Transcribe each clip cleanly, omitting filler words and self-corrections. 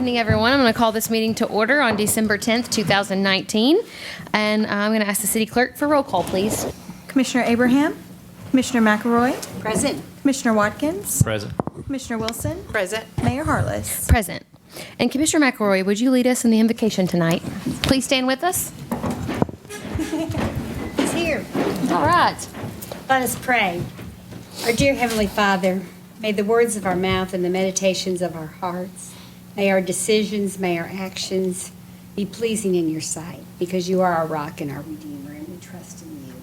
evening, everyone. I'm going to call this meeting to order on December 10th, 2019. And I'm going to ask the city clerk for roll call, please. Commissioner Abraham, Commissioner McElroy, Present. Commissioner Watkins, Present. Commissioner Wilson, Present. Mayor Harless. Present. And Commissioner McElroy, would you lead us in the invocation tonight? Please stand with us. He's here. All right. Let us pray. Our dear Heavenly Father, may the words of our mouth and the meditations of our hearts, may our decisions, may our actions be pleasing in your sight, because you are our rock and our Redeemer, and we trust in you.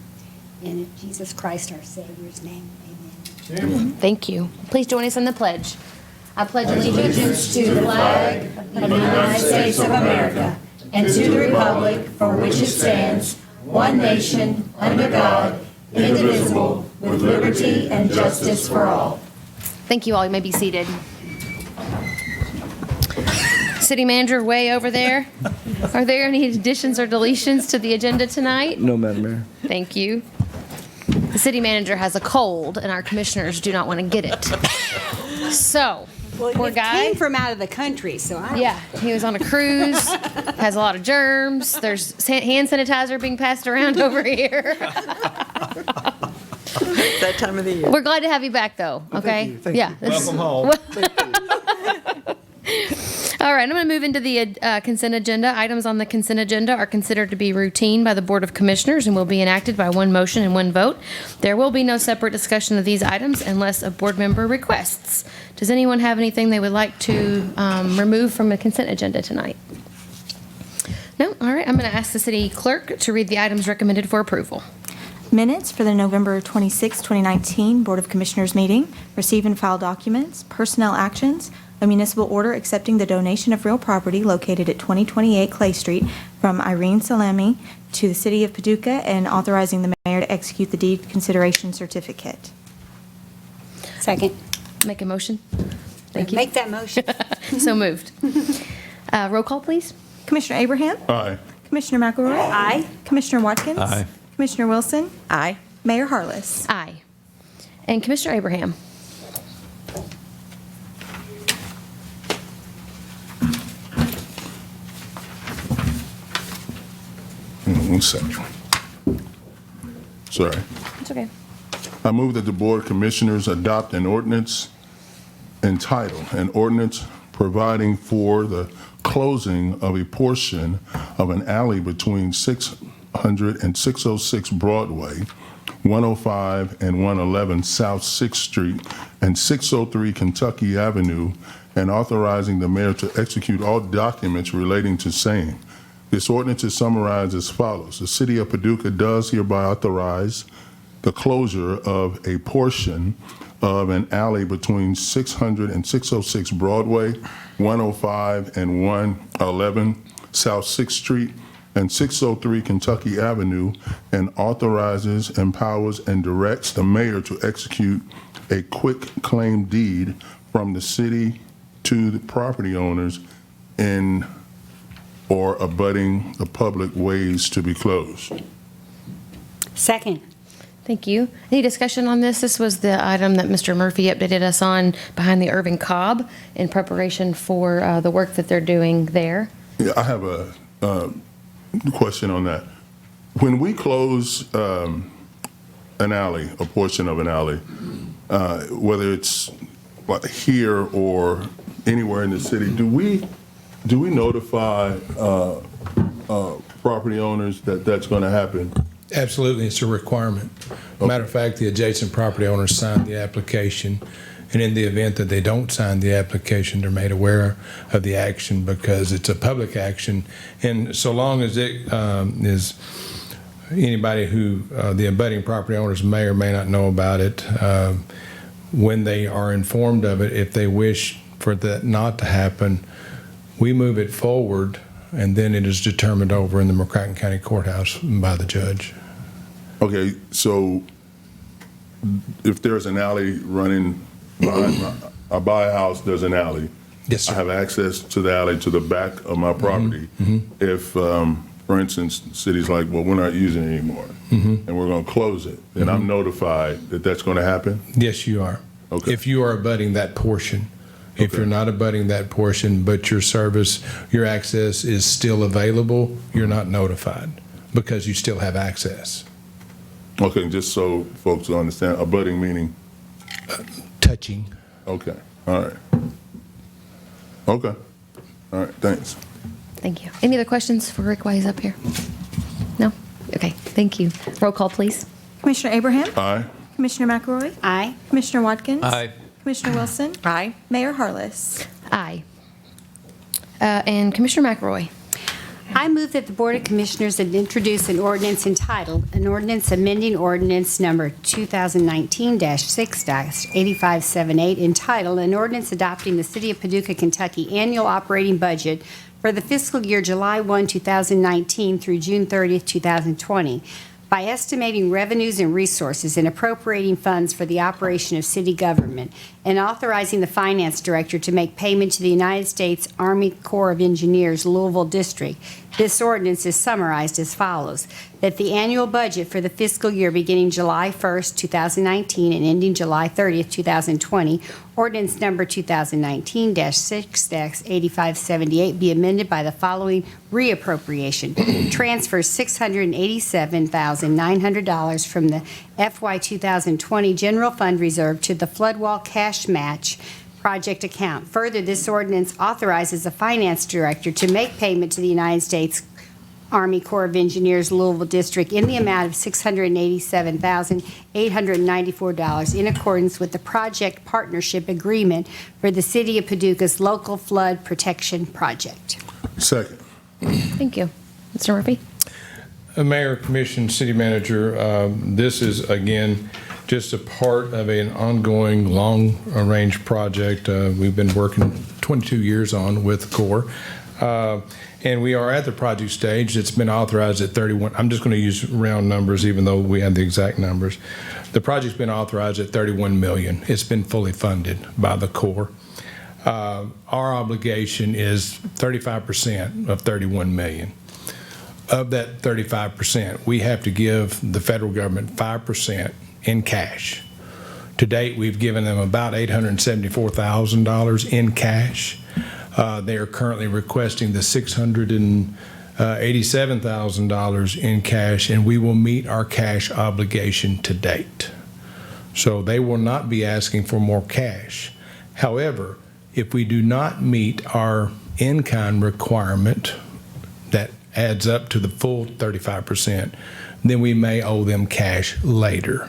In Jesus Christ, our Savior's name, amen. Thank you. Please join us in the pledge. I pledge allegiance to the flag of the United States of America and to the republic for which it stands, one nation, under God, indivisible, with liberty and justice for all. Thank you all. You may be seated. City Manager, way over there. Are there any additions or deletions to the agenda tonight? No, Madam Mayor. Thank you. The city manager has a cold, and our commissioners do not want to get it. So, poor It guy. came from out of the country, so I Yeah, he was on a cruise, has a lot of germs. There's hand sanitizer being passed around over here. That time of the year. We're glad to have you back, though, okay? Yeah. Welcome home. All right, I'm going to move into the consent agenda. Items on the consent agenda are considered to be routine by the Board of Commissioners and will be enacted by one motion and one vote. There will be no separate discussion of these items unless a board member requests. Does anyone have anything they would like to remove from the consent agenda tonight? No? All right, I'm going to ask the city clerk to read the items recommended for approval. Minutes for the November 26, 2019 Board of Commissioners meeting. Receive and file documents. Personnel actions. A municipal order accepting the donation of real property located at 2028 Clay Street from Irene Salami to the City of Paducah and authorizing the mayor to execute the deed consideration certificate. second. Make a motion. Thank you. Make that motion. So moved. Roll call, please. Commissioner Abraham, Aye. Commissioner McElroy, Aye. Commissioner Watkins, Aye. Commissioner Wilson, Aye. Mayor Harless. Aye. And Commissioner Abraham. One second. Sorry. It's okay. I move that the Board of Commissioners adopt an ordinance entitled, an ordinance providing for the closing of a portion of an alley between 600 and 606 Broadway, 105 and 111 South 6th Street, and 603 Kentucky Avenue, and authorizing the mayor to execute all documents relating to same. This ordinance is summarized as follows. The City of Paducah does hereby authorize the closure of a portion of an alley between 600 and 606 Broadway, 105 and 111 South 6th Street, and 603 Kentucky Avenue, and authorizes, empowers, and directs the mayor to execute a quick claim deed from the city to the property owners in or abutting the public ways to be closed. Second. Thank you. Any discussion on this? This was the item that Mr. Murphy updated us on behind the Irving Cobb in preparation for the work that they're doing there. Yeah, I have a question on that. When we close an alley, a portion of an alley, whether it's here or anywhere in the city, do we notify property owners that that's going to happen? Absolutely, it's a requirement. Matter of fact, the adjacent property owners signed the application, and in the event that they don't sign the application, they're made aware of the action because it's a public action. And so long as it is anybody who the abutting property owners may or may not know about it, when they are informed of it, if they wish for that not to happen, we move it forward, and then it is determined over in the McCracken County Courthouse by the judge. Okay, so if there's an alley running behind I buy a house, there's an alley. Yes, sir. I have access to the alley to the back of my property. If, for instance, the city's like, well, we're not using it anymore, and we're going to close it, then I'm notified that that's going to happen? Yes, you are. Okay. If you are abutting that portion If Okay. you're not abutting that portion, but your service, your access is still available, you're not notified because you still have access. Okay, just so folks will understand, abutting meaning, Touching. okay, all right. Okay, all right, thanks. Thank you. Any other questions for Rick while he's up here? No? Okay, thank you. Roll call, please. Commissioner Abraham? Aye. Commissioner McElroy? Aye. Commissioner Watkins? Aye. Commissioner Wilson? Aye. Mayor Harless? Aye. And Commissioner McElroy. I move that the Board of Commissioners introduce an ordinance entitled, an ordinance amending ordinance number 2019-6-8578, entitled, an ordinance adopting the City of Paducah, Kentucky annual operating budget for the fiscal year July 1, 2019 through June 30, 2020, by estimating revenues and resources and appropriating funds for the operation of city government, and authorizing the finance director to make payment to the United States Army Corps of Engineers, Louisville District. This ordinance is summarized as follows: that the annual budget for the fiscal year beginning July 1st, 2019 and ending July 30th, 2020, ordinance number 2019-6-8578, be amended by the following reappropriation. Transfer $687,900 from the FY 2020 General Fund Reserve to the Floodwall Cash Match Project account. Further, this ordinance authorizes the finance director to make payment to the United States Army Corps of Engineers, Louisville District, in the amount of $687,894 in accordance with the project partnership agreement for the City of Paducah's local flood protection project. Second. Thank you. Mr. Murphy? Mayor, Commission, City Manager, this is, again, just a part of an ongoing long-range project we've been working 22 years on with Corps. And we are at the project stage. It's been authorized at 31. I'm just going to use round numbers, even though we have the exact numbers. The project's been authorized at $31 million. It's been fully funded by the Corps. Our obligation is 35% of $31 million. Of that 35%, we have to give the federal government 5% in cash. To date, we've given them about $874,000 in cash. They are currently requesting the $687,000 in cash, and we will meet our cash obligation to date. So they will not be asking for more cash. However, if we do not meet our in-kind requirement that adds up to the full 35%, then we may owe them cash later,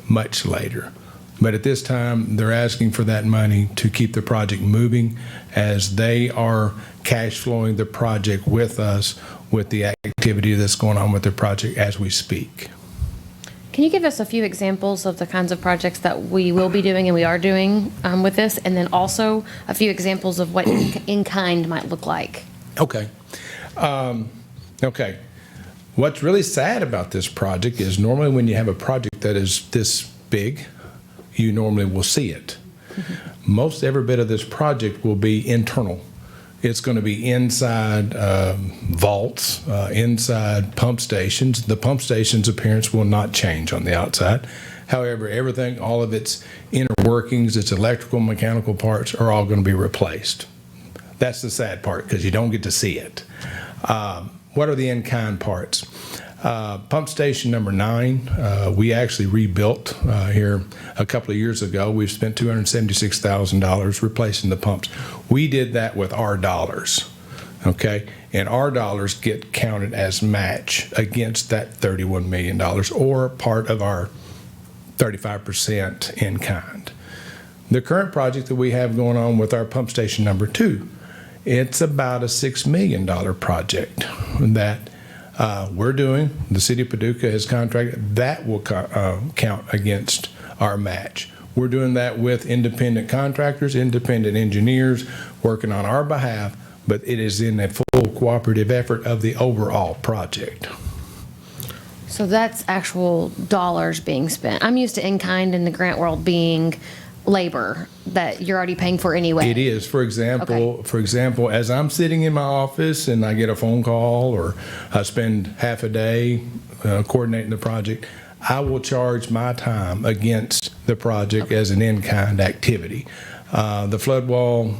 much later. But at this time, they're asking for that money to keep the project moving as they are cash flowing the project with us with the activity that's going on with the project as we speak. Can you give us a few examples of the kinds of projects that we will be doing and we are doing with this? And then also a few examples of what in-kind might look like? Okay. Okay. What's really sad about this project is normally when you have a project that is this big, you normally will see it. Mm-hmm. Most every bit of this project will be internal. It's going to be inside vaults, inside pump stations. The pump station's appearance will not change on the outside. However, everything, all of its inner workings, its electrical, mechanical parts are all going to be replaced. That's the sad part because you don't get to see it. What are the in-kind parts? Pump station number 9, we actually rebuilt here a couple of years ago. We've spent $276,000 replacing the pumps. We did that with our dollars, okay? And our dollars get counted as match against that $31 million or part of our 35% in kind. The current project that we have going on with our pump station number 2, it's about a $6 million project that we're doing. The City of Paducah has contracted. That will count against our match. We're doing that with independent contractors, independent engineers working on our behalf, but it is in a full cooperative effort of the overall project. So that's actual dollars being spent. I'm used to in-kind in the grant world being labor that you're already paying for anyway. It is. For example, as I'm sitting in my office and I get a phone call or I spend half a day coordinating the project, I will charge my time against the project as an in-kind activity. The flood wall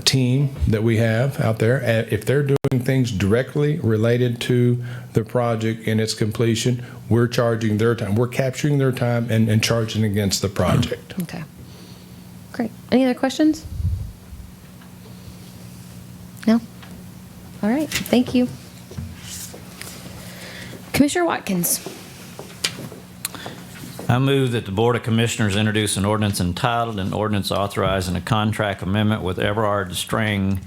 team that we have out there, if they're doing things directly related to the project and its completion, we're charging their time. We're capturing their time and charging against the project. Okay. Great. Any other questions? No? All right. Thank you. Commissioner Watkins. I move that the Board of Commissioners introduce an ordinance entitled, an ordinance authorizing a contract amendment with Everard String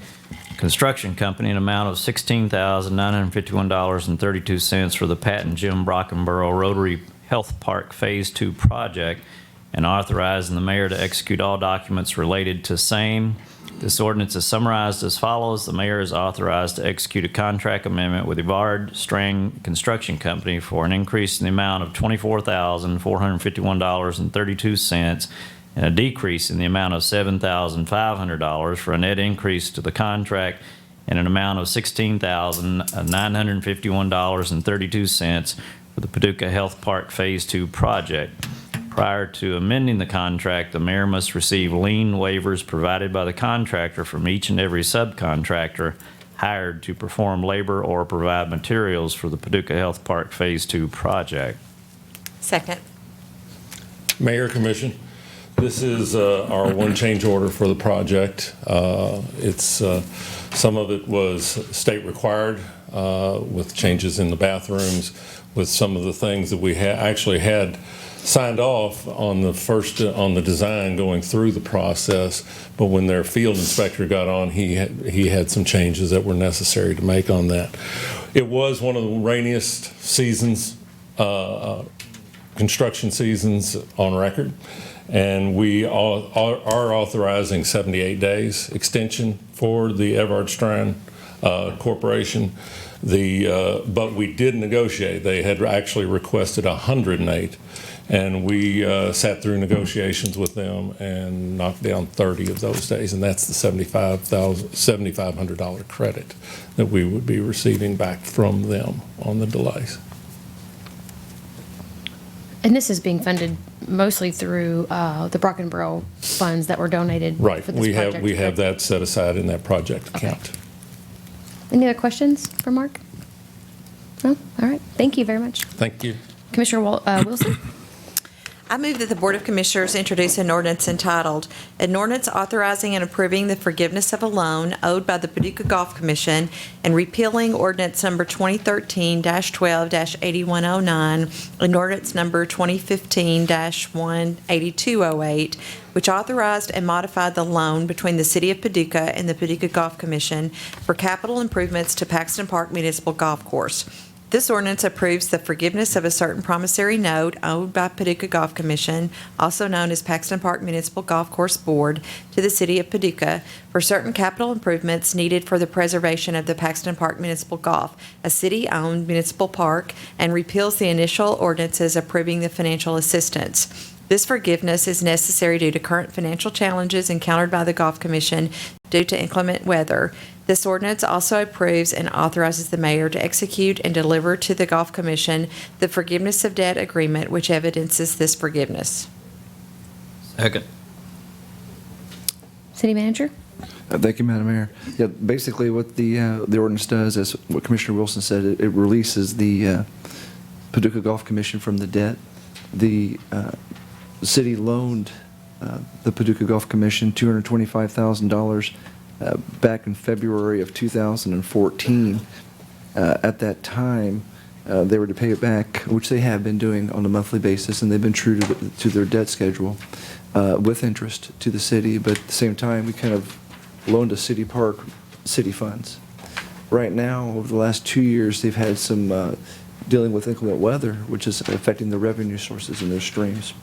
Construction Company in an amount of $16,951.32 for the Pat and Jim Brockenborough Rotary Health Park Phase 2 project, and authorizing the mayor to execute all documents related to same. This ordinance is summarized as follows. The mayor is authorized to execute a contract amendment with Everard String Construction Company for an increase in the amount of $24,451.32 and a decrease in the amount of $7,500 for a net increase to the contract in an amount of $16,951.32 for the Paducah Health Park Phase 2 project. Prior to amending the contract, the mayor must receive lien waivers provided by the contractor from each and every subcontractor hired to perform labor or provide materials for the Paducah Health Park Phase 2 project. Second. Mayor, Commission, this is our one change order for the project. Some of it was state required with changes in the bathrooms, with some of the things that we actually had signed off on the design going through the process, but when their field inspector got on, he had some changes that were necessary to make on that. It was one of the rainiest seasons, construction seasons on record, and we are authorizing 78 days extension for the Everard Strand Corporation. But we did negotiate. They had actually requested 108. And we sat through negotiations with them and knocked down 30 of those days, and that's the $7,500 credit that we would be receiving back from them on the delays. And this is being funded mostly through the Brockenborough funds that were donated Right. for this project. We have that set aside in that project account. Any other questions for Mark? No? All right. Thank you very much. Thank you. Commissioner Wilson? I move that the Board of Commissioners introduce an ordinance entitled, an ordinance authorizing and approving the forgiveness of a loan owed by the Paducah Golf Commission and repealing ordinance number 2013-12-8109 and ordinance number 2015-18208, which authorized and modified the loan between the City of Paducah and the Paducah Golf Commission for capital improvements to Paxton Park Municipal Golf Course. This ordinance approves the forgiveness of a certain promissory note owed by Paducah Golf Commission, also known as Paxton Park Municipal Golf Course Board, to the City of Paducah for certain capital improvements needed for the preservation of the Paxton Park Municipal Golf, a city-owned municipal park, and repeals the initial ordinances approving the financial assistance. This forgiveness is necessary due to current financial challenges encountered by the Golf Commission due to inclement weather. This ordinance also approves and authorizes the mayor to execute and deliver to the Golf Commission the forgiveness of debt agreement which evidences this forgiveness. Second. City Manager? Thank you, Madam Mayor. Yeah, basically what the ordinance does is what Commissioner Wilson said. It releases the Paducah Golf Commission from the debt. The city loaned the Paducah Golf Commission $225,000 back in February of 2014. At that time, they were to pay it back, which they have been doing on a monthly basis, and they've been true to their debt schedule with interest to the city. But at the same time, we kind of loaned a city park city funds. Right now, over the last 2 years, they've had some dealing with inclement weather, which is affecting the revenue sources in their streams,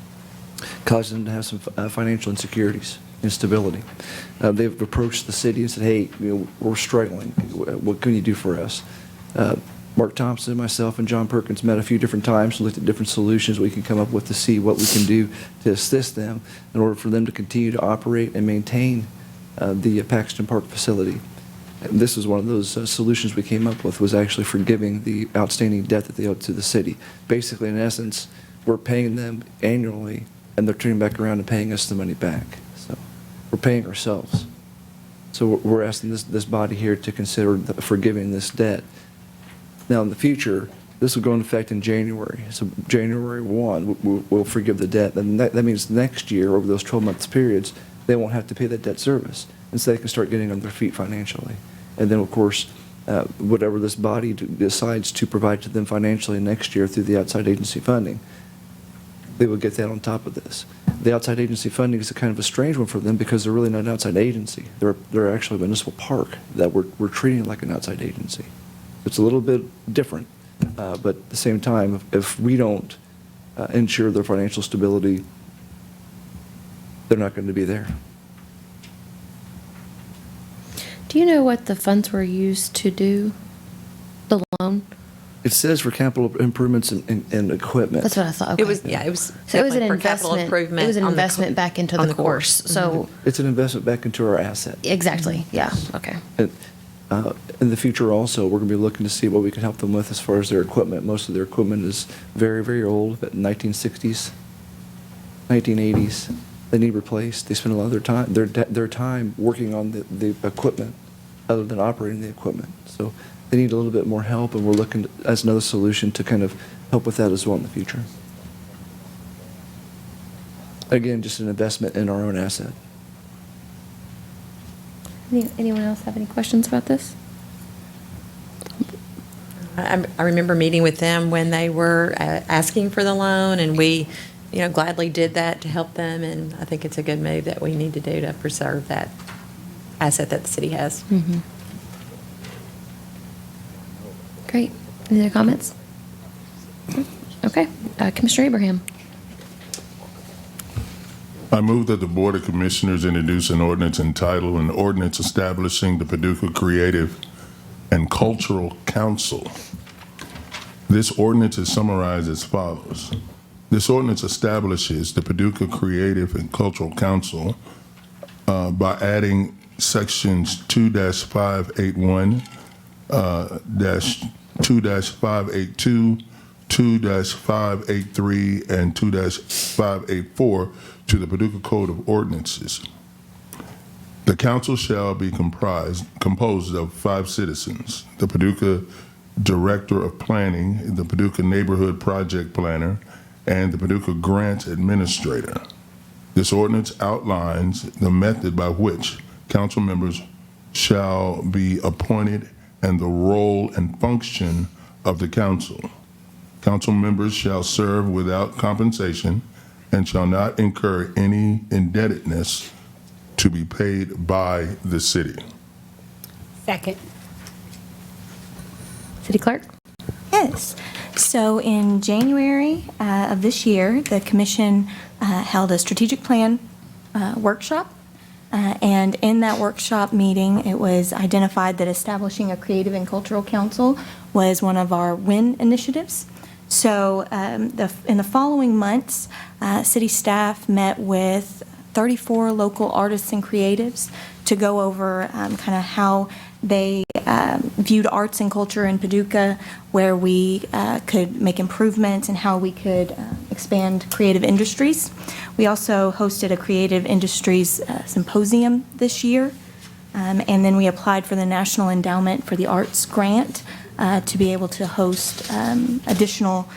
causing them to have some financial insecurities, instability. They've approached the city and said, hey, we're struggling. What can you do for us? Mark Thompson, myself, and John Perkins met a few different times and looked at different solutions we can come up with to see what we can do to assist them in order for them to continue to operate and maintain the Paxton Park facility. And this was one of those solutions we came up with, was actually forgiving the outstanding debt that they owed to the city. Basically, in essence, we're paying them annually, and they're turning back around and paying us the money back. we're paying ourselves. So we're asking this body here to consider forgiving this debt. Now, in the future, this will go into effect in January. So January 1, we'll forgive the debt. And that means next year, over those 12-month periods, they won't have to pay that debt service. And so they can start getting on their feet financially. And then, of course, whatever this body decides to provide to them financially next year through the outside agency funding, they will get that on top of this. The outside agency funding is a kind of a strange one for them because they're really not an outside agency. They're actually a municipal park that we're treating like an outside agency. It's a little bit different, but at the same time, if we don't ensure their financial stability, they're not going to be there. Do you know what the funds were used to do? The loan? It says for capital improvements and equipment. That's what I thought. Okay. It was, yeah, it was So it was an definitely for capital investment. improvement. It was an on the investment back into on the course. So It's an investment back into our asset. exactly. Yeah. Okay. And, in the future also, we're going to be looking to see what we can help them with as far as their equipment. Most of their equipment is very, very old, but 1960s, 1980s. They need replaced. They spend a lot of their time working on the equipment other than operating the equipment. So they need a little bit more help, and we're looking as another solution to kind of help with that as well in the future. Again, just an investment in our own asset. Anyone else have any questions about this? I remember meeting with them when they were asking for the loan, and we, gladly did that to help them. And I think it's a good move that we need to do to preserve that asset that the city has. Mm-hmm. Great. Any other comments? Okay. Commissioner Abraham. I move that the Board of Commissioners introduce an ordinance entitled, an ordinance establishing the Paducah Creative and Cultural Council. This ordinance is summarized as follows. This ordinance establishes the Paducah Creative and Cultural Council by adding sections 2-581, 2-582, 2-583, and 2-584 to the Paducah Code of Ordinances. The council shall be composed of 5 citizens: the Paducah Director of Planning, the Paducah Neighborhood Project Planner, and the Paducah Grants Administrator. This ordinance outlines the method by which council members shall be appointed and the role and function of the council. Council members shall serve without compensation and shall not incur any indebtedness to be paid by the city. Second. City Clerk? Yes. So in January of this year, the commission held a strategic plan workshop. And in that workshop meeting, it was identified that establishing a creative and cultural council was one of our WIN initiatives. So in the following months, city staff met with 34 local artists and creatives to go over kind of how they viewed arts and culture in Paducah, where we could make improvements and how we could expand creative industries. We also hosted a creative industries symposium this year, and then we applied for the National Endowment for the Arts grant to be able to host additional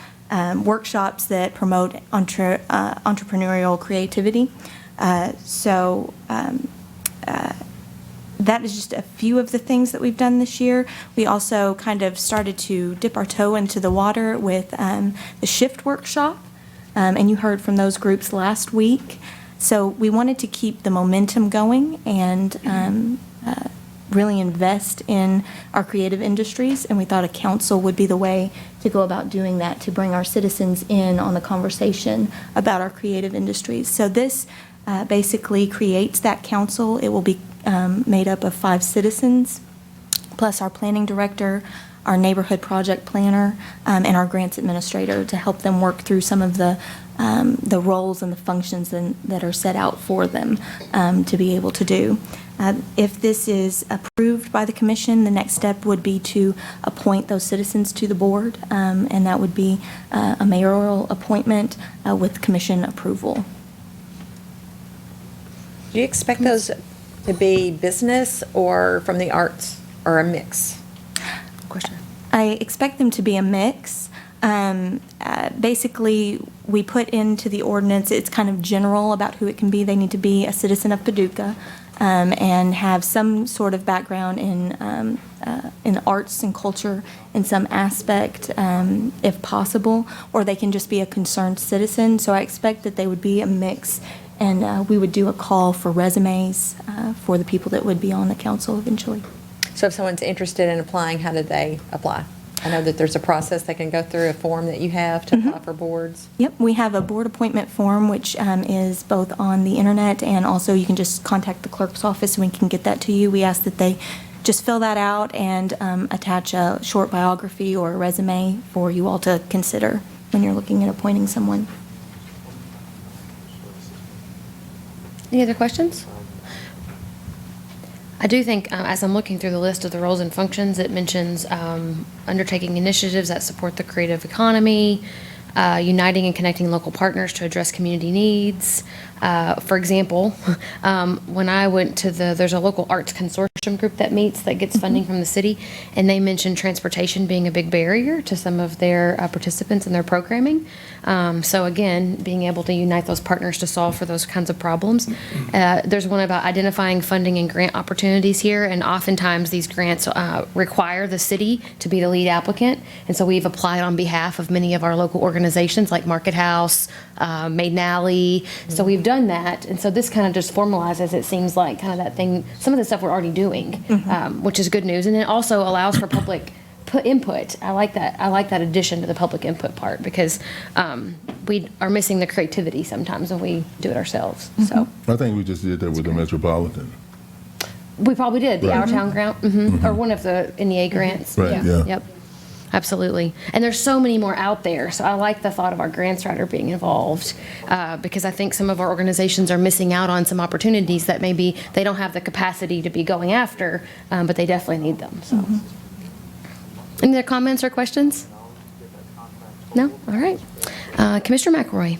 workshops that promote entrepreneurial creativity. That is just a few of the things that we've done this year. We also kind of started to dip our toe into the water with the shift workshop, and you heard from those groups last week. So we wanted to keep the momentum going and really invest in our creative industries, and we thought a council would be the way to go about doing that, to bring our citizens in on the conversation about our creative industries. So this basically creates that council. It will be made up of 5 citizens, plus our planning director, our neighborhood project planner, and our grants administrator to help them work through some of the roles and the functions that are set out for them to be able to do. If this is approved by the commission, the next step would be to appoint those citizens to the board, and that would be a mayoral appointment with commission approval. Do you expect those to be business or from the arts, or a mix? Question. I expect them to be a mix. Basically, we put into the ordinance, it's kind of general about who it can be. They need to be a citizen of Paducah and have some sort of background in arts and culture in some aspect, if possible, or they can just be a concerned citizen. So I expect that they would be a mix, and we would do a call for resumes for the people that would be on the council eventually. So if someone's interested in applying, how do they apply? I know that there's a process they can go through, a form that you have to apply for boards. Yep, we have a board appointment form, which is both on the internet, and also you can just contact the clerk's office and we can get that to you. We ask that they just fill that out and attach a short biography or a resume for you all to consider when you're looking at appointing someone. Any other questions? I do think, as I'm looking through the list of the roles and functions, it mentions undertaking initiatives that support the creative economy, uniting and connecting local partners to address community needs. For example, when I went to there's a local arts consortium group that meets that gets funding from the city, and they mentioned transportation being a big barrier to some of their participants in their programming. So again, being able to unite those partners to solve for those kinds of problems. There's one about identifying funding and grant opportunities here, and oftentimes these grants require the city to be the lead applicant, and so we've applied on behalf of many of our local organizations like Market House, Maiden Alley. So we've done that, and so this kind of just formalizes, it seems like, kind of that thing, some of the stuff we're already doing, which is good news, and it also allows for public input. I like that addition to the public input part, because we are missing the creativity sometimes when we do it ourselves. So I think we just did that with the Metropolitan. we probably did the Right. Our Town grant, or one of the NEA grants. Right, yeah. Yep. Absolutely. And there's so many more out there. So I like the thought of our grants writer being involved, because I think some of our organizations are missing out on some opportunities that maybe they don't have the capacity to be going after, but they definitely need them. So, Any other comments or questions? No? All right. Commissioner McElroy.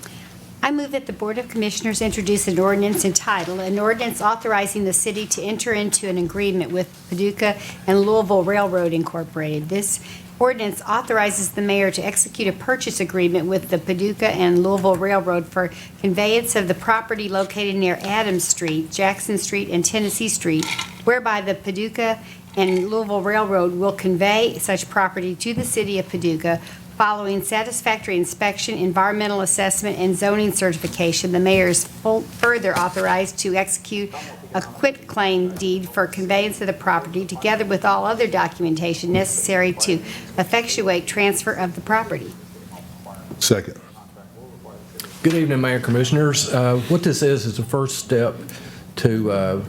I move that the Board of Commissioners introduce an ordinance entitled, an ordinance authorizing the city to enter into an agreement with Paducah and Louisville Railroad Incorporated. This ordinance authorizes the mayor to execute a purchase agreement with the Paducah and Louisville Railroad for conveyance of the property located near Adams Street, Jackson Street, and Tennessee Street, whereby the Paducah and Louisville Railroad will convey such property to the city of Paducah following satisfactory inspection, environmental assessment, and zoning certification. The mayor is further authorized to execute a quitclaim deed for conveyance of the property, together with all other documentation necessary to effectuate transfer of the property. Second. Good evening, Mayor Commissioners. What this is a first step to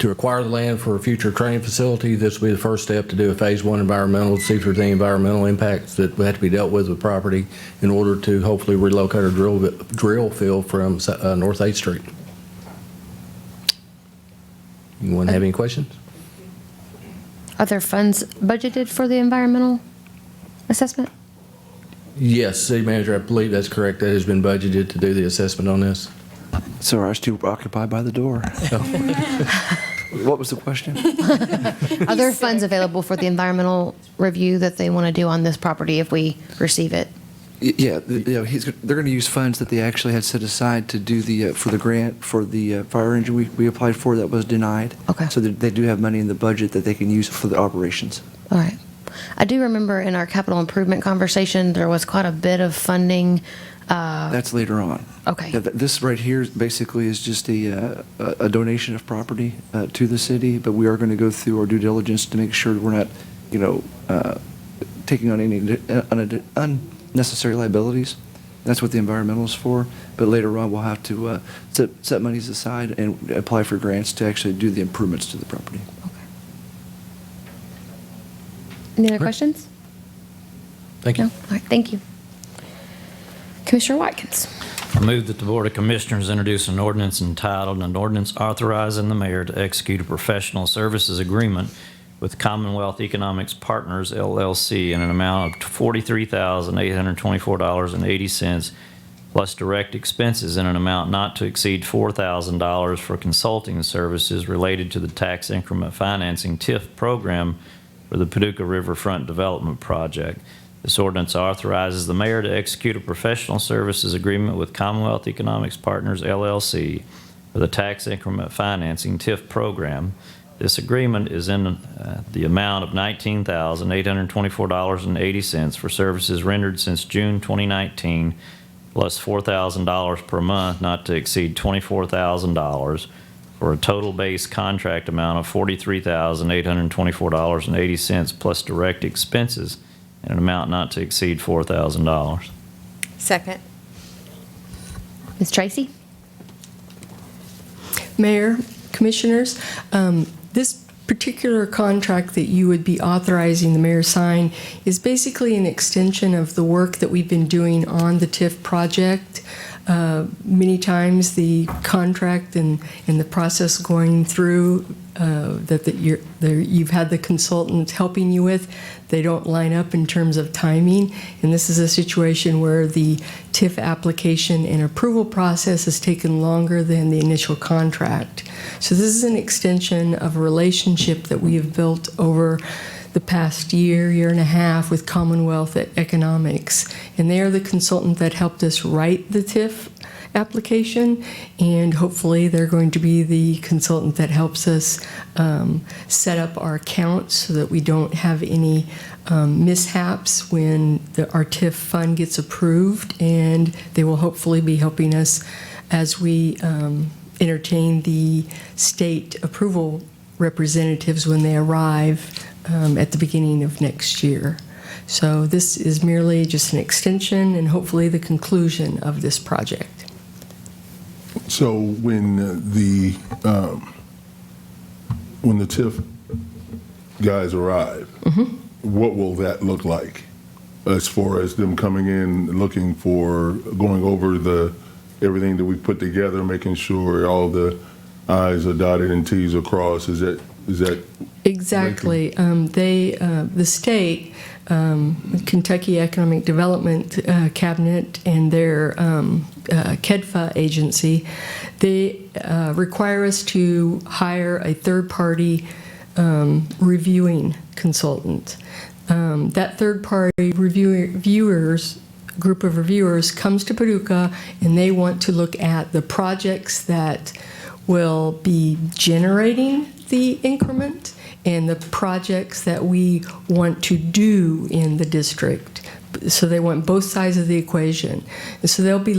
acquire the land for a future training facility. This will be the first step to do a Phase 1 environmental, see if there's any environmental impacts that have to be dealt with property in order to hopefully relocate our drill field from North 8th Street. Anyone have any questions? Are there funds budgeted for the environmental assessment? Yes, City Manager, I believe that's correct. That has been budgeted to do the assessment on this. So I was too occupied by the door. What was the question? Are there funds available for the environmental review that they want to do on this property if we receive it? Yeah, they're going to use funds that they actually had set aside to do for the grant for the fire engine we applied for that was denied. Okay. So they do have money in the budget that they can use for the operations. All right. I do remember in our capital improvement conversation, there was quite a bit of funding. That's later on. Okay. Yeah, this right here basically is just a donation of property to the city, but we are going to go through our due diligence to make sure we're not, taking on any unnecessary liabilities. That's what the environmental is for. But later on, we'll have to set monies aside and apply for grants to actually do the improvements to the property. Any other questions? Thank you. No? All right, thank you. Commissioner Watkins. I move that the Board of Commissioners introduce an ordinance entitled, an ordinance authorizing the mayor to execute a professional services agreement with Commonwealth Economics Partners, LLC, in an amount of $43,824.80 plus direct expenses in an amount not to exceed $4,000 for consulting services related to the tax increment financing TIF program for the Paducah Riverfront Development Project. This ordinance authorizes the mayor to execute a professional services agreement with Commonwealth Economics Partners, LLC, for the tax increment financing TIF program. This agreement is in the amount of $19,824.80 for services rendered since June 2019, plus $4,000 per month, not to exceed $24,000, for a total base contract amount of $43,824.80, plus direct expenses in an amount not to exceed $4,000. Second. Ms. Tracy? Mayor, Commissioners, this particular contract that you would be authorizing the mayor sign is basically an extension of the work that we've been doing on the TIF project. Many times the contract and the process going through that you've had the consultant helping you with, they don't line up in terms of timing. And this is a situation where the TIF application and approval process has taken longer than the initial contract. So this is an extension of a relationship that we have built over the past year and a half with Commonwealth Economics. And they are the consultant that helped us write the TIF application, and hopefully they're going to be the consultant that helps us set up our accounts so that we don't have any mishaps when our TIF fund gets approved, and they will hopefully be helping us as we entertain the state approval representatives when they arrive at the beginning of next year. So this is merely just an extension and hopefully the conclusion of this project. So when the TIF guys arrive, what will that look like as far as them coming in, looking for, going over everything that we put together, making sure all the I's are dotted and T's are crossed? Is that exactly? The state, Kentucky Economic Development Cabinet, and their KEDFA agency, they require us to hire a third-party reviewing consultant. That third-party group of reviewers comes to Paducah, and they want to look at the projects that will be generating the increment and the projects that we want to do in the district. So they want both sides of the equation. And so they'll be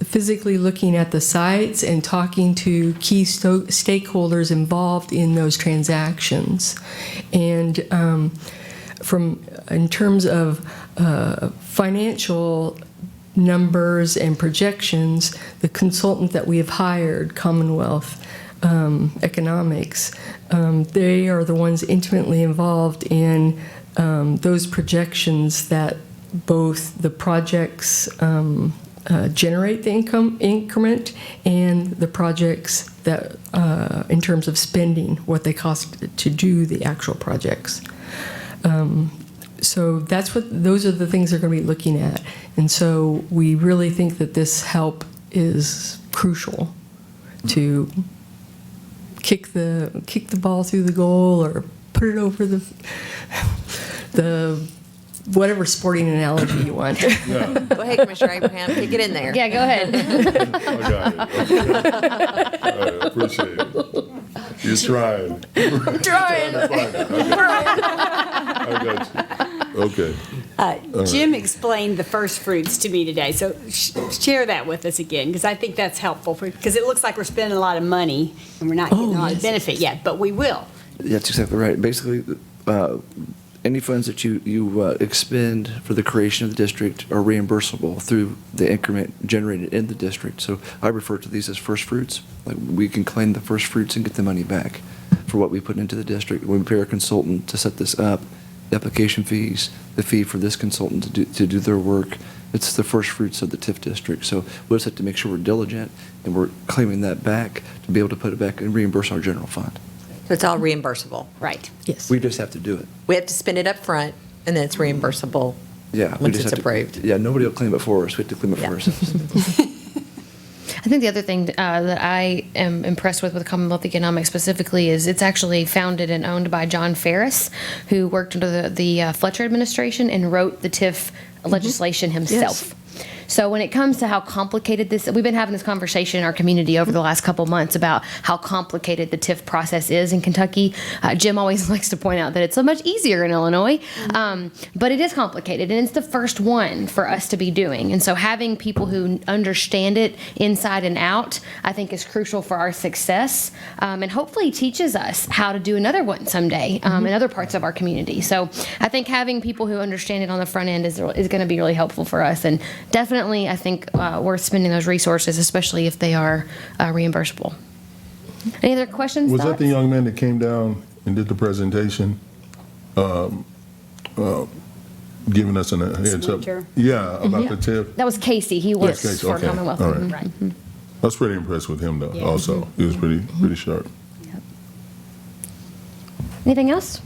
physically looking at the sites and talking to key stakeholders involved in those transactions. And in terms of financial numbers and projections, the consultant that we have hired, Commonwealth Economics, they are the ones intimately involved in those projections that both the projects generate the increment and the projects that, in terms of spending, what they cost to do the actual projects. So those are the things they're going to be looking at. And so we really think that this help is crucial to kick the ball through the goal or put it over the whatever sporting analogy you want. Go ahead, Commissioner Abraham, kick it in there. Yeah, go ahead. I got it. Okay. I appreciate it. You're trying. I'm trying. I got you. Okay. Jim explained the first fruits to me today, so share that with us again, because I think that's helpful, because it looks like we're spending a lot of money and we're not getting a lot of benefit yet, but we will. That's exactly right. Basically, any funds that you expend for the creation of the district are reimbursable through the increment generated in the district. So I refer to these as first fruits. Like, we can claim the first fruits and get the money back for what we put into the district. We pay our consultant to set this up, the application fees, the fee for this consultant to do their work. It's the first fruits of the TIF district. So we'll just have to make sure we're diligent and we're claiming that back to be able to put it back and reimburse our general fund. So it's all reimbursable. Right. Yes. We just have to do it. We have to spend it up front, and then it's reimbursable Yeah. we Once just it's have to- approved. Yeah, nobody will claim it for us. We have to claim it Yeah. for ourselves. I think the other thing that I am impressed with Commonwealth Economics specifically is it's actually founded and owned by John Ferris, who worked under the Fletcher administration and wrote the TIF legislation himself. So when it comes to how complicated this, we've been having this conversation in our community over the last couple months about how complicated the TIF process is in Kentucky. Jim always likes to point out that it's so much easier in Illinois, but it is complicated, and it's the first one for us to be doing. And so having people who understand it inside and out, I think, is crucial for our success, and hopefully teaches us how to do another one someday in other parts of our community. So I think having people who understand it on the front end is going to be really helpful for us, and definitely I think worth spending those resources, especially if they are reimbursable. Any other questions? Was that thoughts? the young man that came down and did the presentation, giving us a heads up? Splinter. Yeah, about the TIF? That was Casey. He works Casey, for okay. Commonwealth. All right. Mhm. Right. I was pretty impressed with him, though, Yeah. also. He was pretty sharp. Anything else?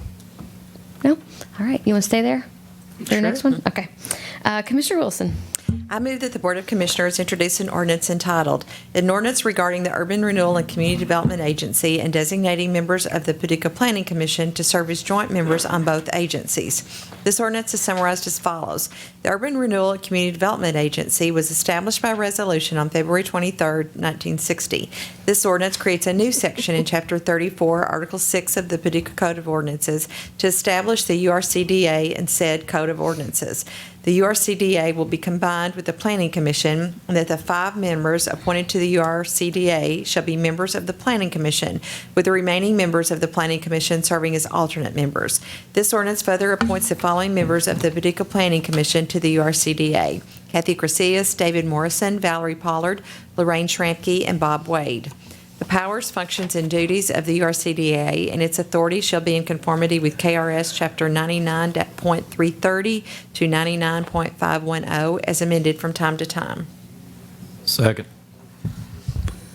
No? All right. You want to stay there for the next one? Okay. Commissioner Wilson. I move that the Board of Commissioners introduce an ordinance entitled, "An Ordinance Regarding the Urban Renewal and Community Development Agency and Designating Members of the Paducah Planning Commission to serve as joint members on both agencies." This ordinance is summarized as follows. The Urban Renewal and Community Development Agency was established by resolution on February 23, 1960. This ordinance creates a new section in Chapter 34, Article 6 of the Paducah Code of Ordinances to establish the URCDA and said Code of Ordinances. The URCDA will be combined with the Planning Commission, and that the 5 members appointed to the URCDA shall be members of the Planning Commission, with the remaining members of the Planning Commission serving as alternate members. This ordinance further appoints the following members of the Paducah Planning Commission to the URCDA: Kathy Gracias, David Morrison, Valerie Pollard, Lorraine Schrampke, and Bob Wade. The powers, functions, and duties of the URCDA and its authority shall be in conformity with KRS Chapter 99.330 to 99.510 as amended from time to time. Second.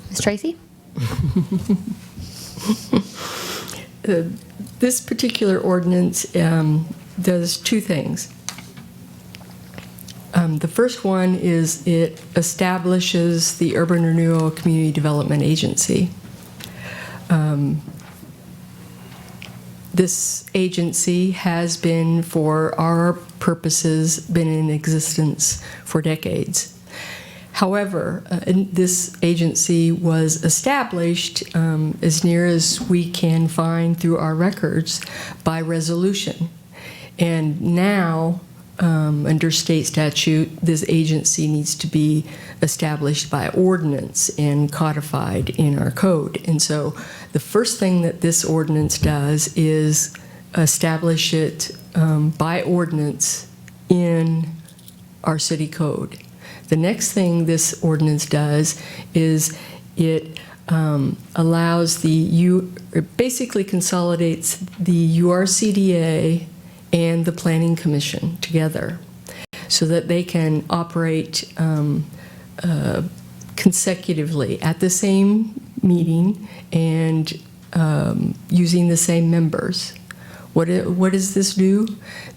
Ms. Tracy? This particular ordinance does two things. The first one is it establishes the Urban Renewal Community Development Agency. This agency has been, for our purposes, been in existence for decades. However, this agency was established, as near as we can find through our records, by resolution. And now, under state statute, this agency needs to be established by ordinance and codified in our code. And so the first thing that this ordinance does is establish it by ordinance in our city code. The next thing this ordinance does is it allows it basically consolidates the URCDA and the Planning Commission together so that they can operate consecutively at the same meeting and using the same members. What does this do?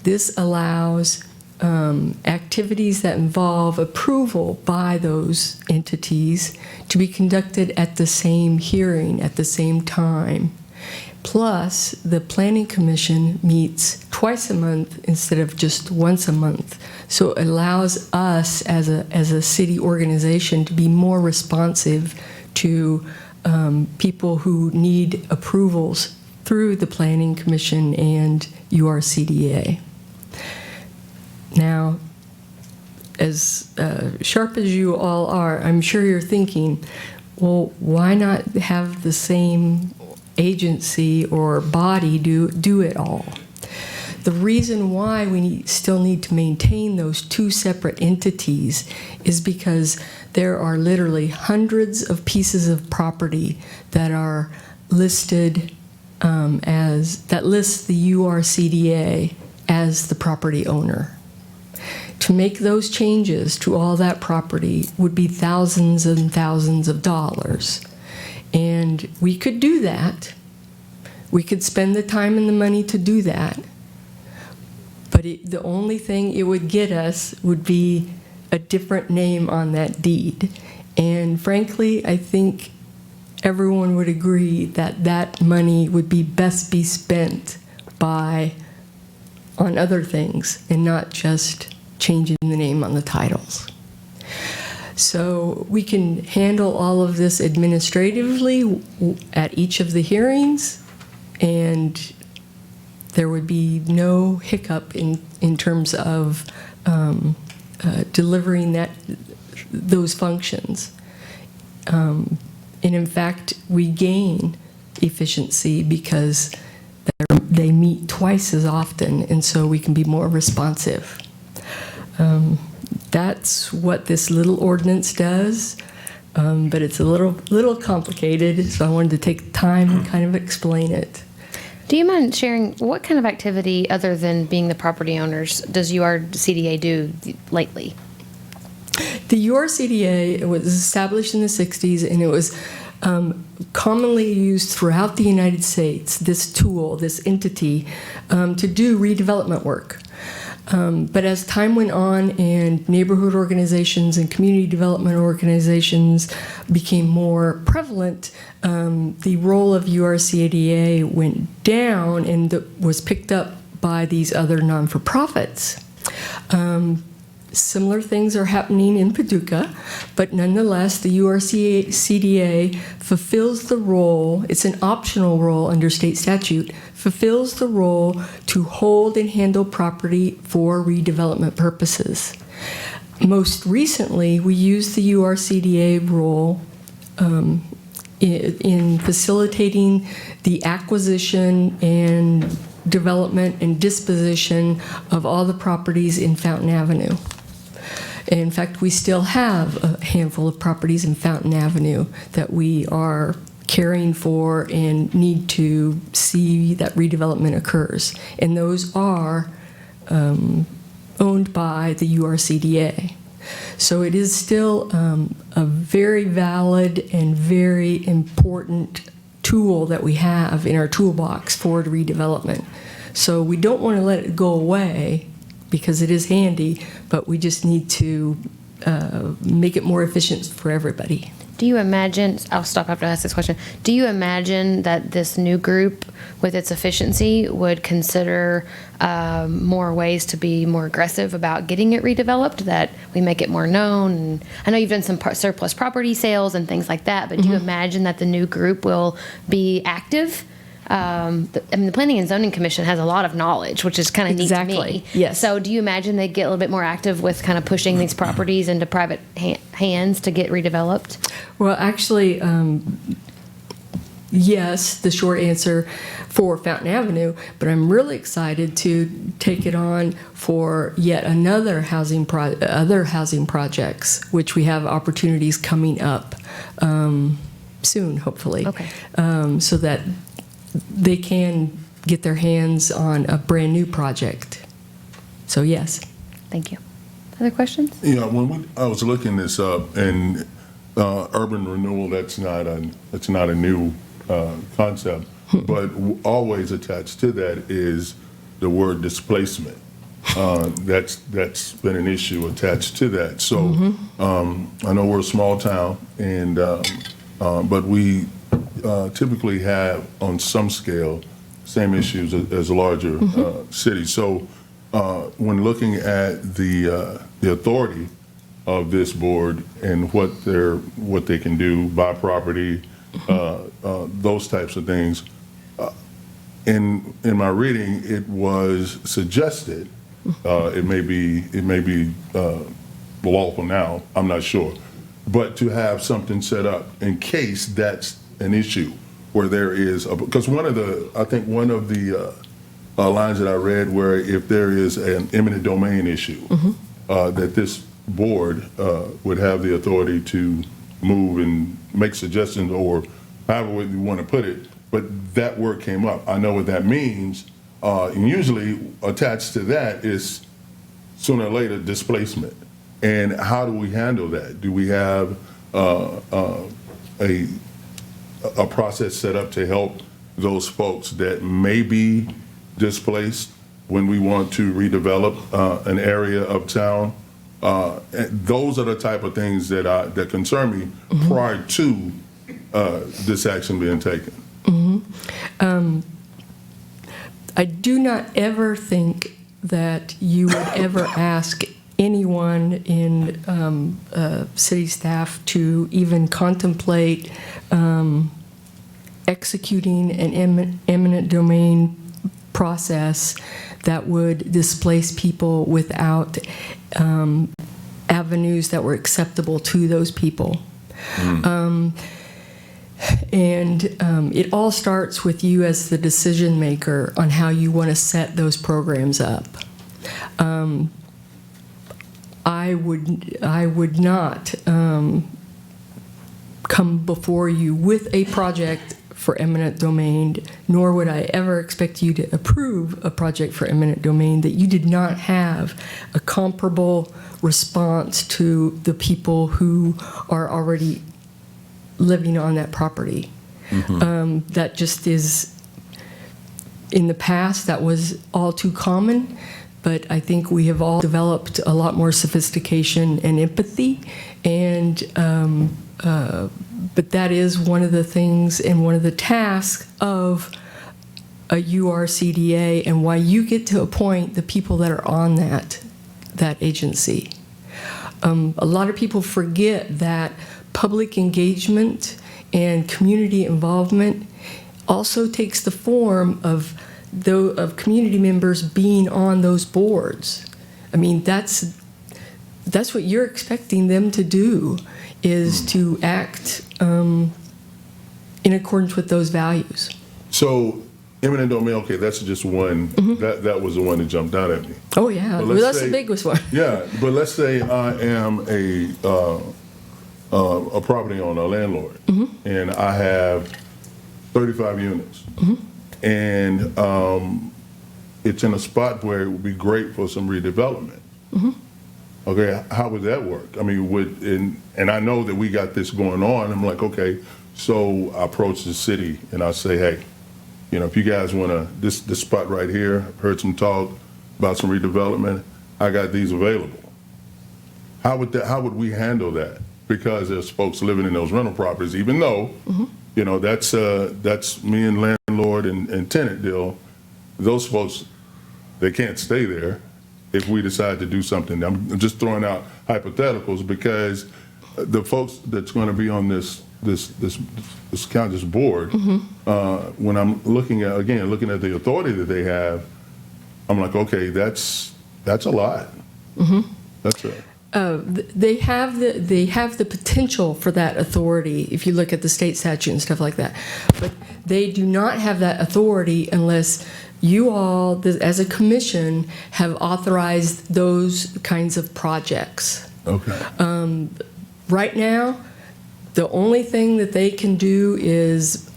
This allows activities that involve approval by those entities to be conducted at the same hearing at the same time. Plus, the Planning Commission meets twice a month instead of just once a month. So it allows us as a city organization to be more responsive to people who need approvals through the Planning Commission and URCDA. Now, as sharp as you all are, I'm sure you're thinking, well, why not have the same agency or body do it all? The reason why we still need to maintain those two separate entities is because there are literally hundreds of pieces of property that are listed that lists the URCDA as the property owner. To make those changes to all that property would be thousands and thousands of dollars. And we could do that. We could spend the time and the money to do that. But the only thing it would get us would be a different name on that deed. And frankly, I think everyone would agree that that money would be best be spent on other things and not just changing the name on the titles. So we can handle all of this administratively at each of the hearings, and there would be no hiccup in terms of delivering those functions. And in fact, we gain efficiency because they meet twice as often, and so we can be more responsive. That's what this little ordinance does, but it's a little complicated, so I wanted to take time and kind of explain it. Do you mind sharing what kind of activity, other than being the property owners, does URCDA do lately? The URCDA was established in the 60s, and it was commonly used throughout the United States, this tool, this entity, to do redevelopment work. But as time went on and neighborhood organizations and community development organizations became more prevalent, the role of URCDA went down and was picked up by these other non-for-profits. Similar things are happening in Paducah, but nonetheless, the URCDA fulfills the role, it's an optional role under state statute, fulfills the role to hold and handle property for redevelopment purposes. Most recently, we used the URCDA role in facilitating the acquisition and development and disposition of all the properties in Fountain Avenue. In fact, we still have a handful of properties in Fountain Avenue that we are caring for and need to see that redevelopment occurs. And those are owned by the URCDA. So it is still a very valid and very important tool that we have in our toolbox for redevelopment. So we don't want to let it go away because it is handy, but we just need to make it more efficient for everybody. Do you imagine, I'll stop after I ask this question, do you imagine that this new group, with its efficiency, would consider more ways to be more aggressive about getting it redeveloped, that we make it more known? And I know you've done some surplus property sales and things like that, but do you imagine that the new group will be active? The Planning and Zoning Commission has a lot of knowledge, which is kind of neat to me. Yes. So do you imagine they get a little bit more active with kind of pushing these properties into private hands to get redeveloped? Well, actually, yes, the short answer for Fountain Avenue, but I'm really excited to take it on for yet another other housing projects, which we have opportunities coming up soon, hopefully. Okay. So that they can get their hands on a brand new project. So yes. Thank you. Other questions? You know, I was looking this up, and urban renewal, that's not a new concept, but always attached to that is the word displacement. That's been an issue attached to that. So I know we're a small town, and but we typically have, on some scale, same issues as a larger city. So when looking at the authority of this board and what they can do, buy property, those types of things, in my reading, it was suggested, it may be lawful now, I'm not sure, but to have something set up in case that's an issue where there is, because one of the lines that I read where if there is an eminent domain issue, that this board would have the authority to move and make suggestions, or however you want to put it, but that word came up. I know what that means, and usually attached to that is sooner or later displacement. And how do we handle that? Do we have a process set up to help those folks that may be displaced when we want to redevelop an area of town. And those are the type of things that concern me prior to this action being taken. I do not ever think that you would ever ask anyone in city staff to even contemplate executing an eminent domain process that would displace people without avenues that were acceptable to those people. It all starts with you as the decision maker on how you want to set those programs up. I would not come before you with a project for eminent domain, nor would I ever expect you to approve a project for eminent domain that you did not have a comparable response to the people who are already living on that property. That just is, in the past, that was all too common, but I think we have all developed a lot more sophistication and empathy, and but that is one of the things and one of the tasks of a URCDA, and why you get to appoint the people that are on that agency. A lot of people forget that public engagement and community involvement also takes the form of community members being on those boards. I mean, that's what you're expecting them to do, is to act in accordance with those values. So, eminent domain, okay, that's just one. That was the one that jumped out at me. Oh yeah, But well, let's that's say- the biggest one. Yeah, but let's say I am a property owner, a landlord, and I have 35 units, and it's in a spot where it would be great for some redevelopment. Okay, how would that work? I mean, and I know that we got this going on. I'm like, okay, so I approach the city and I say, hey, you know, if you guys want to, this spot right here, I've heard some talk about some redevelopment, I got these available. How would we handle that? Because there's folks living in those rental properties, even though, you know, that's me and landlord and tenant deal. Those folks, they can't stay there if we decide to do something. I'm just throwing out hypotheticals because the folks that's going to be on this board, when I'm looking at the authority that they have, I'm like, okay, that's a lot. That's it. They have the potential for that authority if you look at the state statute and stuff like that, but they do not have that authority unless you all, as a commission, have authorized those kinds of projects. Okay. Right now, the only thing that they can do is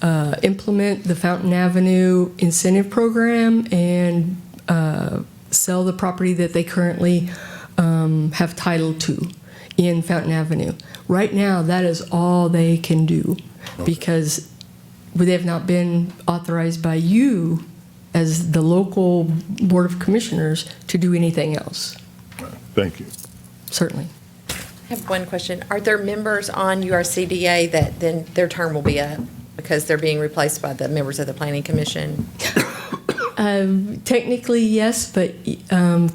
implement the Fountain Avenue incentive program and sell the property that they currently have title to in Fountain Avenue. Right now, that is all they can do, because they have not been authorized by you as the local Board of Commissioners to do anything else. Thank you. Certainly. I have one question. Are there members on URCDA that then their term will be up because they're being replaced by the members of the Planning Commission? Technically, yes, but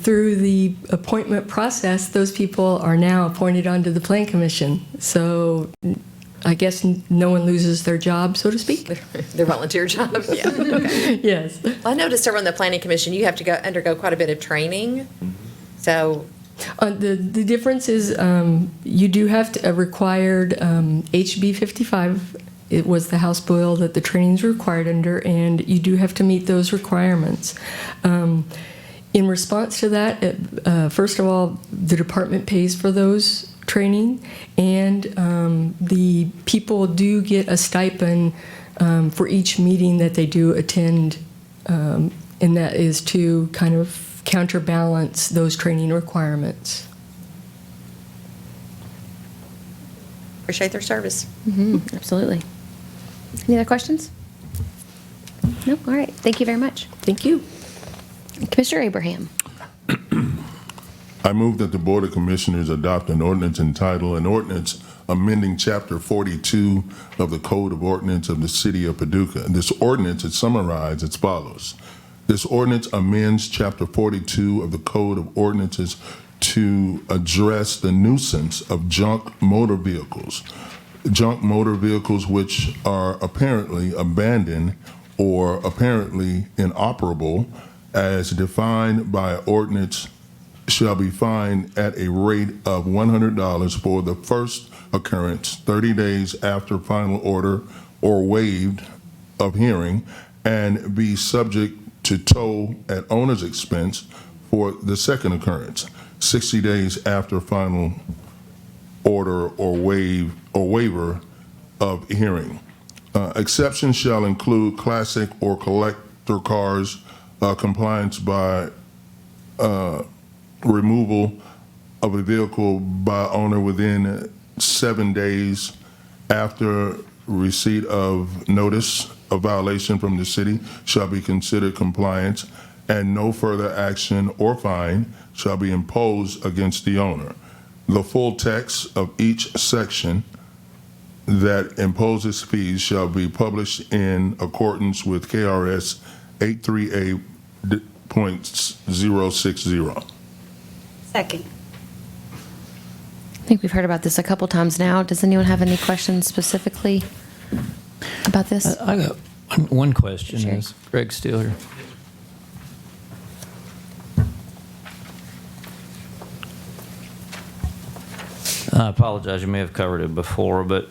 through the appointment process, those people are now appointed onto the Plan Commission. So I guess no one loses their job, so to speak. Their volunteer jobs? Yeah. Okay. Yes. Well, I noticed over on the Planning Commission, you have to undergo quite a bit of training. So The difference is you do have a required HB 55. It was the House bill that the training's required under, and you do have to meet those requirements. In response to that, first of all, the department pays for those training, and the people do get a stipend for each meeting that they do attend, and that is to kind of counterbalance those training requirements. appreciate their service. Absolutely. Any other questions? No? All right. Thank you very much. Thank you. Commissioner Abraham. I move that the Board of Commissioners adopt an ordinance entitled, an ordinance amending Chapter 42 of the Code of Ordinance of the City of Paducah. This ordinance is summarized as follows. This ordinance amends Chapter 42 of the Code of Ordinances to address the nuisance of junk motor vehicles. Junk motor vehicles which are apparently abandoned or apparently inoperable as defined by ordinance shall be fined at a rate of $100 for the first occurrence 30 days after final order or waived of hearing, and be subject to tow at owner's expense for the second occurrence 60 days after final order or waiver of hearing. Exceptions shall include classic or collector cars, compliance by removal of a vehicle by owner within 7 days after receipt of notice of violation from the city shall be considered compliance, and no further action or fine shall be imposed against the owner. The full text of each section that imposes fees shall be published in accordance with KRS 838.060. Second. I think we've heard about this a couple times now. Does anyone have any questions specifically about this? I got one question. Sure. Is Greg still here? I apologize, you may have covered it before, but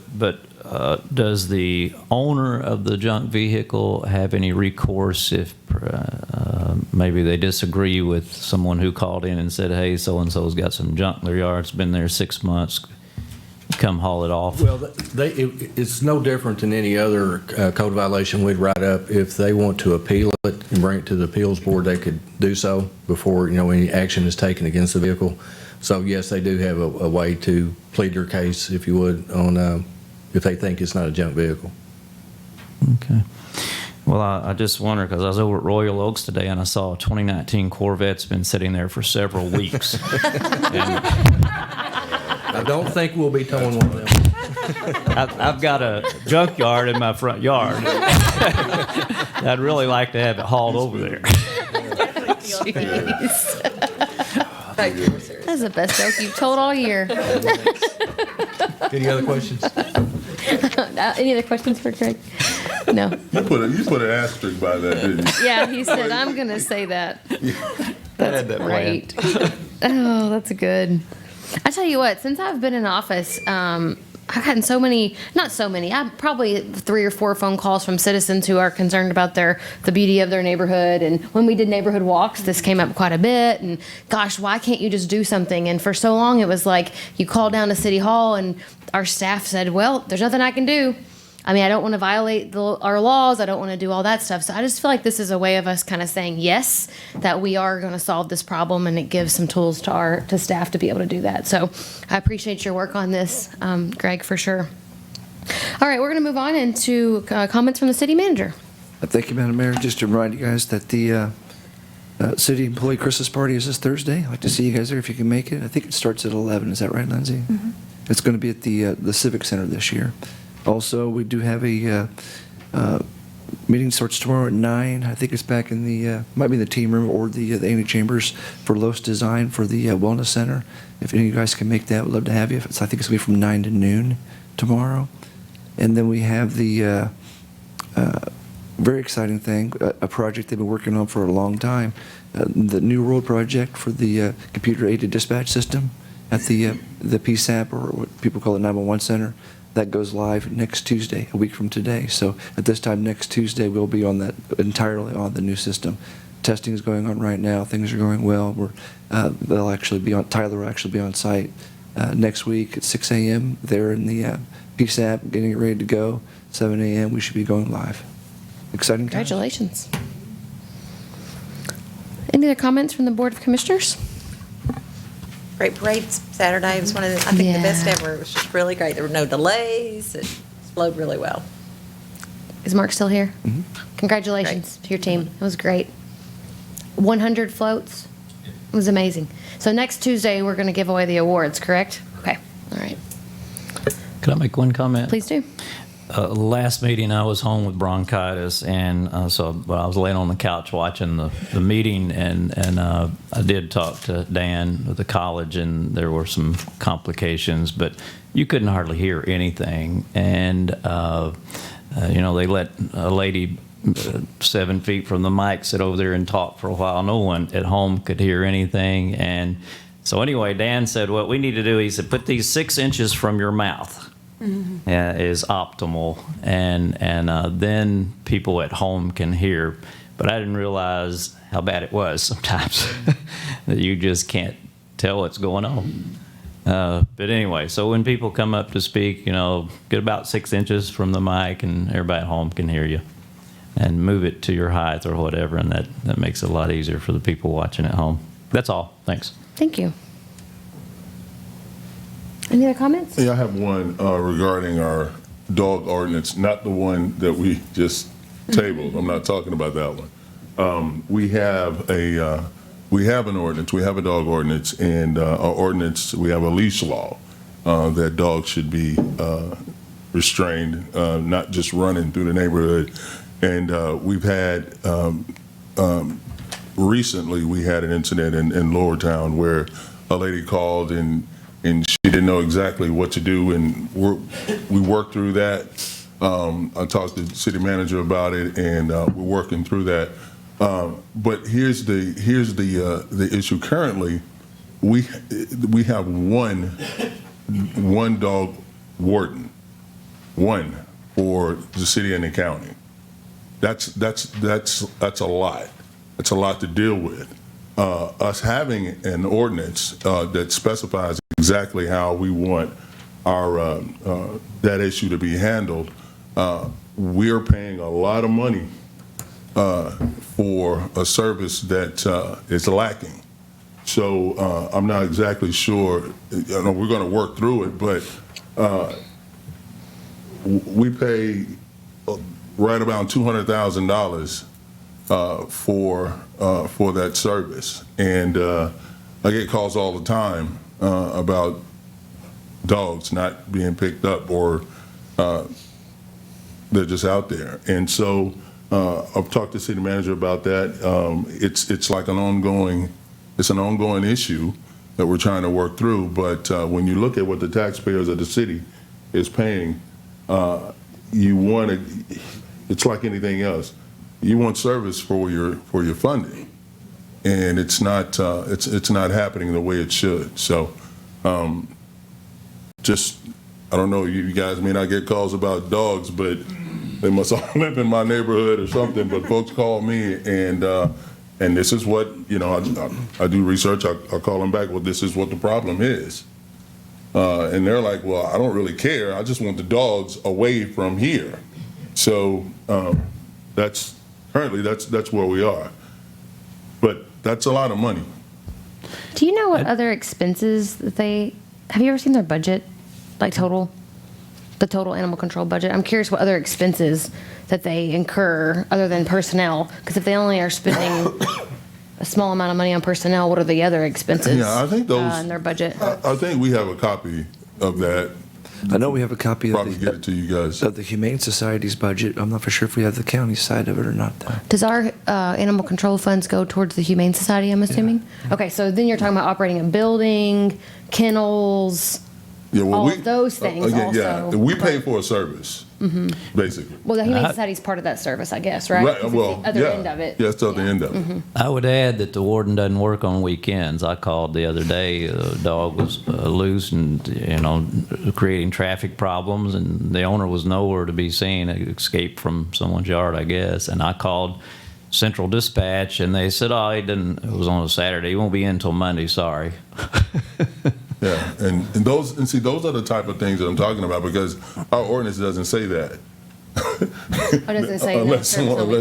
does the owner of the junk vehicle have any recourse if maybe they disagree with someone who called in and said, hey, so-and-so's got some junk in their yard, it's been there 6 months, come haul it off? Well, it's no different than any other code violation we'd write up. If they want to appeal it and bring it to the appeals board, they could do so before, any action is taken against the vehicle. So yes, they do have a way to plead their case, if you would, on if they think it's not a junk vehicle. Okay. Well, I just wonder, because I was over at Royal Oaks today and I saw a 2019 Corvette's been sitting there for several weeks. And I don't think we'll be towing one of them. I've got a junkyard in my front yard. I'd really like to have it hauled over there. Jeez. That's the best joke you've told all year. Any other questions? Any other questions for Craig? No. You put an asterisk by that, didn't you? Yeah, he said, I'm going to say that. That's Great. Oh, that's good. I tell you what, since I've been in office, I've gotten I've probably 3 or 4 phone calls from citizens who are concerned about the beauty of their neighborhood. And when we did neighborhood walks, this came up quite a bit. And gosh, why can't you just do something? And for so long, it was like you call down to City Hall and our staff said, well, there's nothing I can do. I mean, I don't want to violate our laws. I don't want to do all that stuff. So I just feel like this is a way of us kind of saying, yes, that we are going to solve this problem, and it gives some tools to staff to be able to do that. So I appreciate your work on this, Greg, for sure. All right, we're going to move on into comments from the city manager. Thank you, Madam Mayor. Just to remind you guys that the city employee Christmas party is this Thursday. I'd like to see you guys there if you can make it. I think it starts at 11. Is that right, Lindsay? Mm-hmm. It's going to be at the Civic Center this year. Also, we do have a meeting starts tomorrow at 9. I think it's back in might be in the team room or the Amy Chambers for Los Design for the Wellness Center. If any of you guys can make that, we'd love to have you. I think it's going to be from 9 to noon tomorrow. And then we have the very exciting thing, a project they've been working on for a long time, the New World project for the computer-aided dispatch system at the PSAP, or what people call the 911 Center. That goes live next Tuesday, a week from today. So at this time next Tuesday, we'll be on that entirely on the new system. Testing is going on right now. Things are going well. They'll actually be on. Tyler will actually be on site next week at 6 a.m. there in the PSAP, getting it ready to go. 7 a.m. we should be going live. Exciting times. Congratulations. Any other comments from the Board of Commissioners? Great parade Saturday. It was one of the best ever. It was just really great. There were no delays. It flowed really well. Is Mark still here? Mm-hmm. Congratulations to your team. It was great. 100 floats. It was amazing. So next Tuesday, we're going to give away the awards, correct? Okay, all right. Could I make one comment? Please do. Last meeting, I was home with bronchitis, and I was laying on the couch watching the meeting, and I did talk to Dan at the college, and there were some complications, but you couldn't hardly hear anything. And, they let a lady 7 feet from the mic sit over there and talk for a while. No one at home could hear anything. And so anyway, Dan said, what we need to do, he said, put these 6 inches from your mouth. Is optimal, and then people at home can hear. But I didn't realize how bad it was sometimes that you just can't tell what's going on. But anyway, so when people come up to speak, get about 6 inches from the mic, and everybody at home can hear you, and move it to your height or whatever, and that makes it a lot easier for the people watching at home. That's all. Thanks. Thank you. Any other comments? Yeah, I have one regarding our dog ordinance, not the one that we just tabled. I'm not talking about that one. We have an ordinance. We have a dog ordinance, and our ordinance, we have a leash law that dogs should be restrained, not just running through the neighborhood. And we've had recently we had an incident in Lower Town where a lady called and she didn't know exactly what to do, and we worked through that. I talked to the city manager about it, and we're working through that. But here's the issue. Currently, we have one dog warden, one for the city and the county. That's a lot. That's a lot to deal with. Us having an ordinance that specifies exactly how we want our that issue to be handled, we're paying a lot of money for a service that is lacking. So I'm not exactly sure. We're going to work through it, but we pay right around $200,000 for that service, and I get calls all the time about dogs not being picked up, or they're just out there. And so I've talked to the city manager about that. It's like an ongoing issue that we're trying to work through. But when you look at what the taxpayers of the city is paying, you want to. It's like anything else. You want service for your funding, and it's not happening the way it should. So, I don't know. You guys may not get calls about dogs, but they must all live in my neighborhood or something. But folks call me, and this is what I do research. I call them back. Well, this is what the problem is, and they're like, well, I don't really care. I just want the dogs away from here. So that's where we are. But that's a lot of money. Do you know what other expenses that have you ever seen their budget, like the total animal control budget? I'm curious what other expenses that they incur other than personnel, because if they only are spending a small amount of money on personnel, what are the other expenses? Yeah, I think those in their budget. I think we have a copy of that. I know we have a copy Probably get it to you guys. of the Humane Society's budget. I'm not for sure if we have the county side of it or not, though. Does our animal control funds go towards the Humane Society, I'm assuming? Yeah. Okay, so then you're talking about operating a building, kennels, all of those things also. Yeah, we pay for a service, basically. Well, the Humane Society is part of that service, I guess, right? Right. Well, it's the other end of it. Yeah, it's the other end of it. I would add that the warden doesn't work on weekends. I called the other day. The dog was loose and creating traffic problems, and the owner was nowhere to be seen. It escaped from someone's yard, I guess. And I called Central Dispatch, and they said, "Oh, it was on a Saturday. He won't be in until Monday. Sorry." Yeah, and those are the type of things that I'm talking about, because our ordinance doesn't say that. What does it say? unless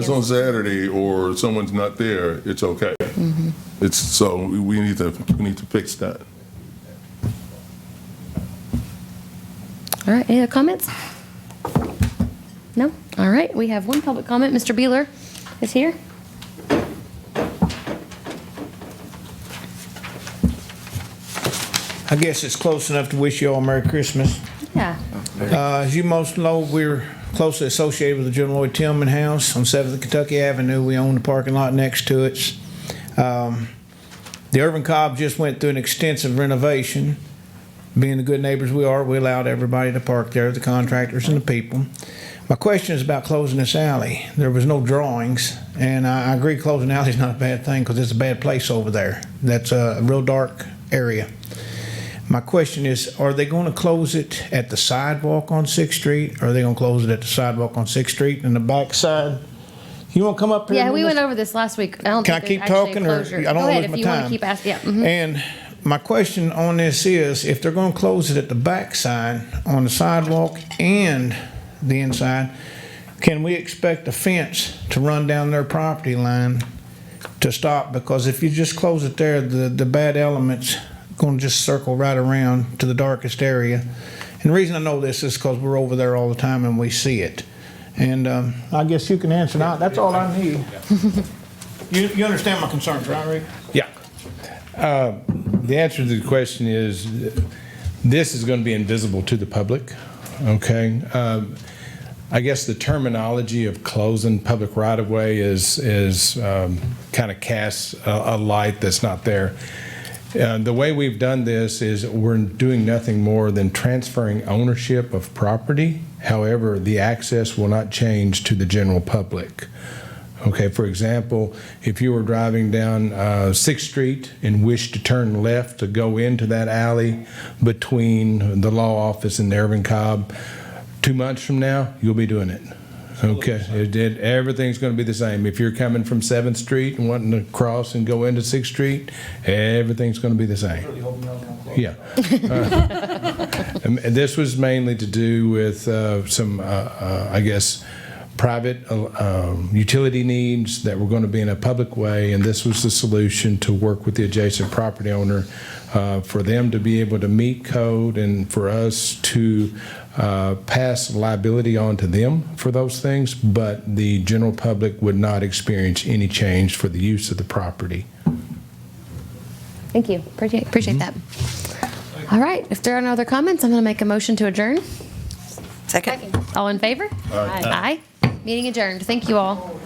on Saturday or someone's not there, it's okay. It's so we need to fix that. All right, any other comments? No? All right, we have one public comment. Mr. Beeler is here. I guess it's close enough to wish you all Merry Christmas. Yeah. As you most know, we're closely associated with the Jim Lloyd Tillman House on 7th Kentucky Avenue. We own the parking lot next to it. The Irvin Cobb just went through an extensive renovation. Being the good neighbors we are, we allowed everybody to park there, the contractors and the people. My question is about closing this alley. There was no drawings, and I agree closing the alley is not a bad thing because it's a bad place over there. That's a real dark area. My question is, are they going to close it at the sidewalk on 6th Street, or are they going to close it at the sidewalk on 6th Street and the back side? You want to come up here? Yeah, we went over this last week. I don't Can I think keep there's actually a talking, or closure. I don't Go wanna ahead lose if my you want to time. keep asking. Yeah. Mhm. And my question on this is, if they're going to close it at the back side on the sidewalk and the inside, can we expect a fence to run down their property line to stop? Because if you just close it there, the bad elements going to just circle right around to the darkest area. And the reason I know this is because we're over there all the time and we see it. And I guess you can answer now. That's all I need. You understand my concerns, right, Rick? Yeah. The answer to the question is, this is going to be invisible to the public, okay? I guess the terminology of closing public right-of-way is kind of casts a light that's not there. The way we've done this is we're doing nothing more than transferring ownership of property. However, the access will not change to the general public. Okay, for example, if you were driving down 6th Street and wished to turn left to go into that alley between the law office and Irvin Cobb, 2 months from now, you'll be doing it. Okay, everything's going to be the same. If you're coming from 7th Street and wanting to cross and go into 6th Street, everything's going to be the same. Yeah. And this was mainly to do with some, I guess, private utility needs that were going to be in a public way, and this was the solution to work with the adjacent property owner for them to be able to meet code and for us to pass liability on to them for those things, but the general public would not experience any change for the use of the property. Thank you. Appreciate that. All right. If there are no other comments, I'm going to make a motion to adjourn. Second. All in favor? Aye. Meeting adjourned. Thank you all.